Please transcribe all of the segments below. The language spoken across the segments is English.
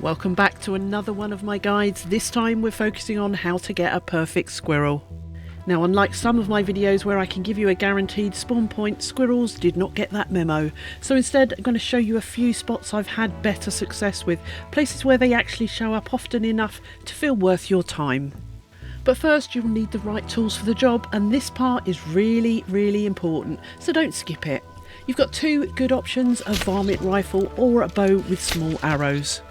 Welcome back to another one of my guides. This time we're focusing on how to get a perfect squirrel. Now, unlike some of my videos where I can give you a guaranteed spawn point, squirrels did not get that memo. So instead I'm going to show you a few spots I've had better success with, places where they actually show up often enough to feel worth your time. But first you'll need the right tools for the job, and this part is really important, so don't skip it. You've got two good options, a varmint rifle or a bow with small arrows.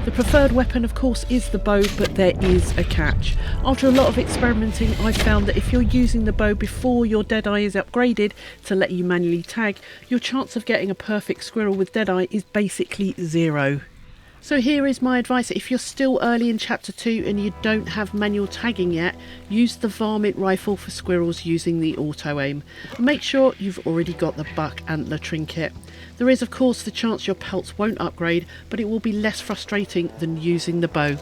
The preferred weapon of course is the bow, but there is a catch. After a lot of experimenting, I found that if you're using the bow before your Deadeye is upgraded to let you manually tag, your chance of getting a perfect squirrel with Deadeye is basically zero. So here is my advice: if you're still early in chapter 2 and you don't have manual tagging yet, use the varmint rifle for squirrels using the auto aim. Make sure you've already got the buck antler trinket. There is of course the chance your pelts won't upgrade, but it will be less frustrating than using the bow.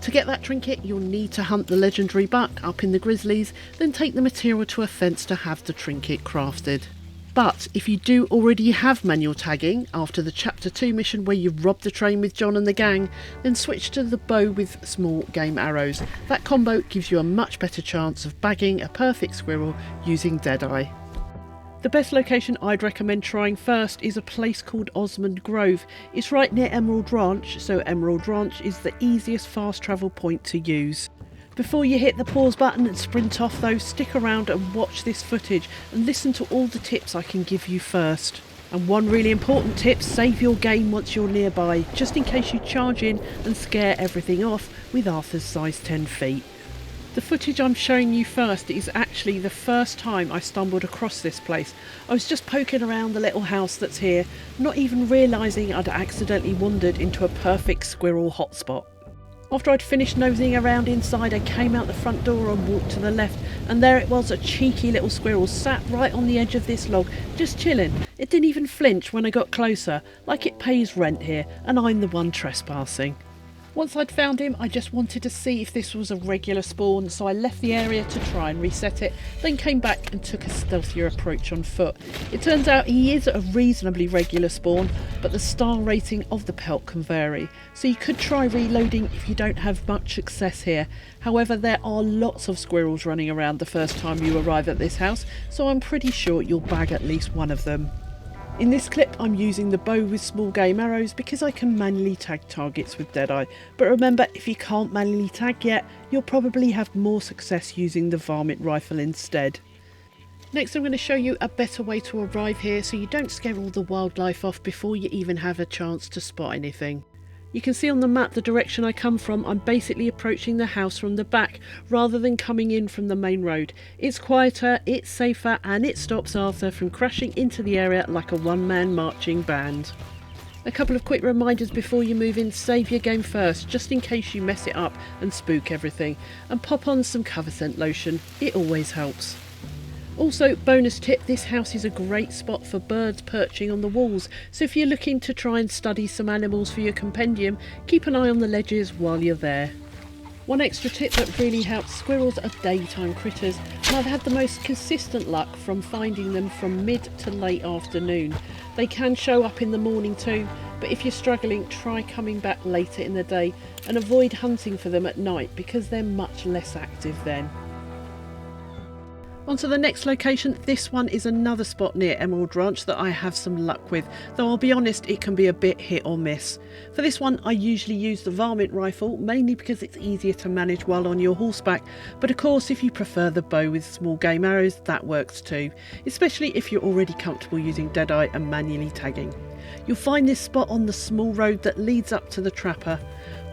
To get that trinket you'll need to hunt the legendary buck up in the grizzlies, then take the material to a fence to have the trinket crafted. But if you do already have manual tagging after the chapter 2 mission where you rob the train with John and the gang, then switch to the bow with small game arrows. That combo gives you a much better chance of bagging a perfect squirrel using Deadeye. The best location I'd recommend trying first is a place called Osmond Grove. It's right near Emerald Ranch, so Emerald Ranch is the easiest fast travel point to use. Before you hit the pause button and sprint off though, stick around and watch this footage and listen to all the tips I can give you first. And one really important tip: save your game once you're nearby, just in case you charge in and scare everything off with Arthur's size 10 feet. The footage I'm showing you first is actually the first time I stumbled across this place. I was just poking around the little house that's here, not even realising I'd accidentally wandered into a perfect squirrel hotspot. After I'd finished nosing around inside, I came out the front door and walked to the left, and there it was, a cheeky little squirrel sat right on the edge of this log, just chilling. It didn't even flinch when I got closer, like it pays rent here and I'm the one trespassing. Once I'd found him, I just wanted to see if this was a regular spawn, so I left the area to try and reset it, then came back and took a stealthier approach on foot. It turns out he is a reasonably regular spawn, but the star rating of the pelt can vary, so you could try reloading if you don't have much success here. However, there are lots of squirrels running around the first time you arrive at this house, so I'm pretty sure you'll bag at least one of them. In this clip I'm using the bow with small game arrows because I can manually tag targets with Deadeye, but remember, if you can't manually tag yet, you'll probably have more success using the varmint rifle instead. Next I'm going to show you a better way to arrive here so you don't scare all the wildlife off before you even have a chance to spot anything. You can see on the map the direction I come from. I'm basically approaching the house from the back rather than coming in from the main road. It's quieter, it's safer, and it stops Arthur from crashing into the area like a one-man marching band. A couple of quick reminders before you move in: save your game first, just in case you mess it up and spook everything, and pop on some cover scent lotion, it always helps. Also, bonus tip, this house is a great spot for birds perching on the walls, so if you're looking to try and study some animals for your compendium, keep an eye on the ledges while you're there. One extra tip that really helps: squirrels are daytime critters, and I've had the most consistent luck from finding them from mid to late afternoon. They can show up in the morning too, but if you're struggling, try coming back later in the day and avoid hunting for them at night because they're much less active then. On to the next location. This one is another spot near Emerald Ranch that I have some luck with, though I'll be honest, it can be a bit hit or miss. For this one I usually use the varmint rifle, mainly because it's easier to manage while on your horseback, but of course if you prefer the bow with small game arrows, that works too, especially if you're already comfortable using Deadeye and manually tagging. You'll find this spot on the small road that leads up to the trapper.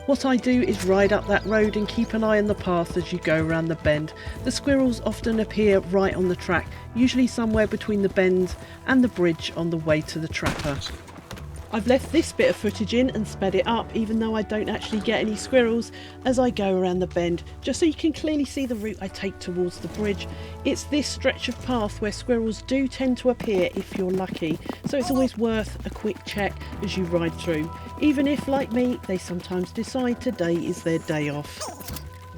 What I do is ride up that road and keep an eye on the path as you go around the bend. The squirrels often appear right on the track, usually somewhere between the bend and the bridge on the way to the trapper. I've left this bit of footage in and sped it up, even though I don't actually get any squirrels, as I go around the bend, just so you can clearly see the route I take towards the bridge. It's this stretch of path where squirrels do tend to appear if you're lucky, so it's always worth a quick check as you ride through, even if, like me, they sometimes decide today is their day off.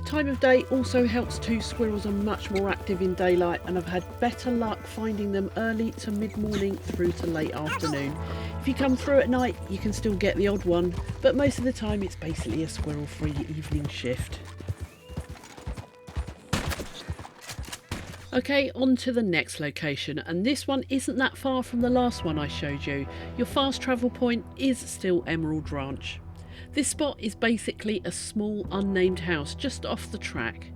Time of day also helps too. Squirrels are much more active in daylight, and I've had better luck finding them early to mid-morning through to late afternoon. If you come through at night, you can still get the odd one, but most of the time it's basically a squirrel-free evening shift. Okay, on to the next location, and this one isn't that far from the last one I showed you. Your fast travel point is still Emerald Ranch. This spot is basically a small unnamed house just off the track.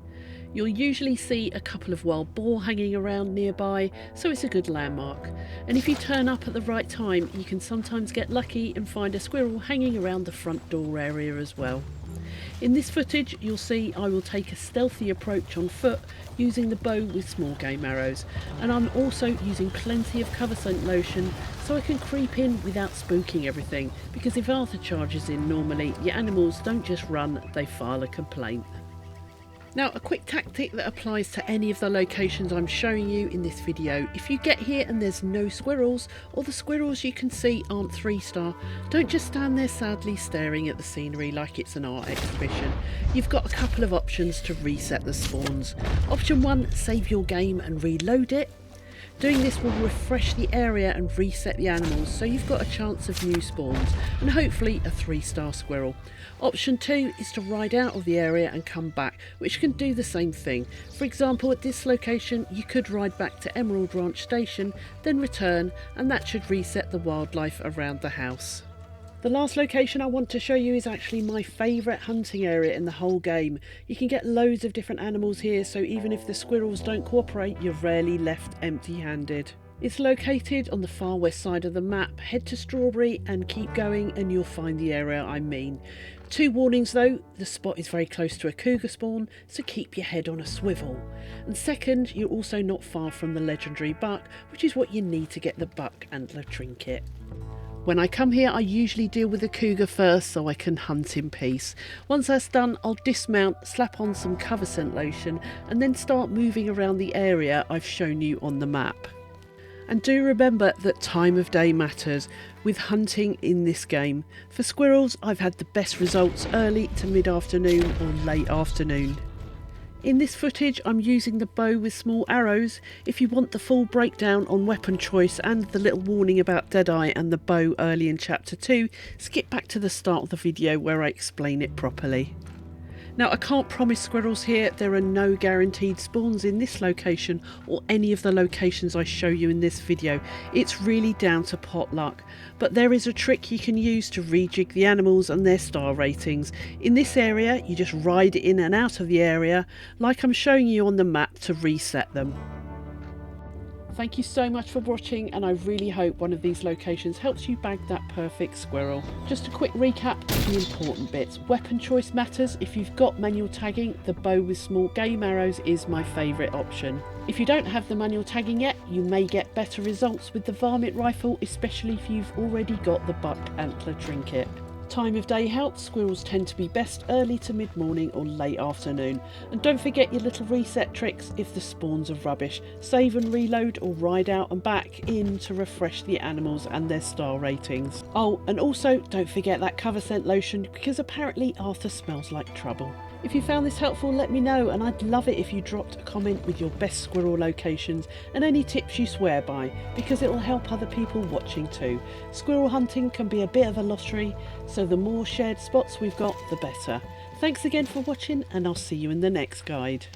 You'll usually see a couple of wild boar hanging around nearby, so it's a good landmark. And if you turn up at the right time, you can sometimes get lucky and find a squirrel hanging around the front door area as well. In this footage you'll see I will take a stealthy approach on foot using the bow with small game arrows, and I'm also using plenty of cover scent lotion so I can creep in without spooking everything, because if Arthur charges in normally, your animals don't just run, they file a complaint. Now, a quick tactic that applies to any of the locations I'm showing you in this video: if you get here and there's no squirrels, or the squirrels you can see aren't 3-star, don't just stand there sadly staring at the scenery like it's an art exhibition. You've got a couple of options to reset the spawns. Option 1, save your game and reload it. Doing this will refresh the area and reset the animals, so you've got a chance of new spawns and hopefully a 3-star squirrel. Option 2 is to ride out of the area and come back, which can do the same thing. For example, at this location you could ride back to Emerald Ranch Station, then return, and that should reset the wildlife around the house. The last location I want to show you is actually my favourite hunting area in the whole game. You can get loads of different animals here, so even if the squirrels don't cooperate, you're rarely left empty-handed. It's located on the far west side of the map. Head to Strawberry and keep going and you'll find the area I mean. 2 warnings though: the spot is very close to a cougar spawn, so keep your head on a swivel. And second, you're also not far from the legendary buck, which is what you need to get the buck antler trinket. When I come here I usually deal with the cougar first so I can hunt in peace. Once that's done, I'll dismount, slap on some cover scent lotion, and then start moving around the area I've shown you on the map. And do remember that time of day matters with hunting in this game. For squirrels, I've had the best results early to mid-afternoon or late afternoon. In this footage I'm using the bow with small arrows. If you want the full breakdown on weapon choice and the little warning about Deadeye and the bow early in chapter 2, skip back to the start of the video where I explain it properly. Now, I can't promise squirrels here. There are no guaranteed spawns in this location or any of the locations I show you in this video. It's really down to pot luck. But there is a trick you can use to rejig the animals and their star ratings. In this area, you just ride in and out of the area like I'm showing you on the map to reset them. Thank you so much for watching, and I really hope one of these locations helps you bag that perfect squirrel. Just a quick recap of the important bits. Weapon choice matters. If you've got manual tagging, the bow with small game arrows is my favourite option. If you don't have the manual tagging yet, you may get better results with the varmint rifle, especially if you've already got the buck antler trinket. Time of day helps. Squirrels tend to be best early to mid-morning or late afternoon. And don't forget your little reset tricks if the spawns are rubbish. Save and reload or ride out and back in to refresh the animals and their star ratings. Oh, and also don't forget that cover scent lotion, because apparently Arthur smells like trouble. If you found this helpful, let me know, and I'd love it if you dropped a comment with your best squirrel locations and any tips you swear by, because it will help other people watching too. Squirrel hunting can be a bit of a lottery, so the more shared spots we've got, the better. Thanks again for watching, and I'll see you in the next guide.